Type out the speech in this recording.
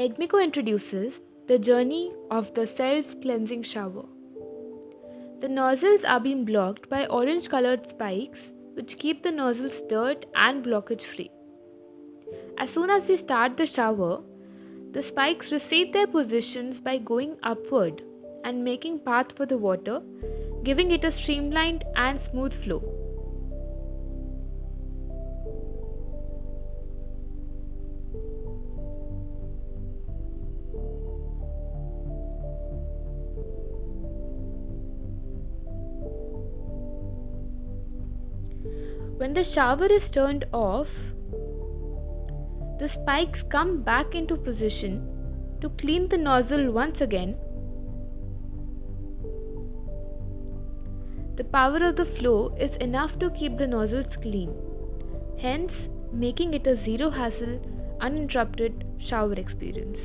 Agmeco introduces the journey of the self-cleansing shower. The nozzles are being blocked by orange-colored spikes which keep the nozzles dirt and blockage free. As soon as we start the shower, the spikes recede their positions by going upward and making path for the water, giving it a streamlined and smooth flow. When the shower is turned off, the spikes come back into position to clean the nozzle once again. The power of the flow is enough to keep the nozzles clean, hence making it a zero hassle, uninterrupted shower experience.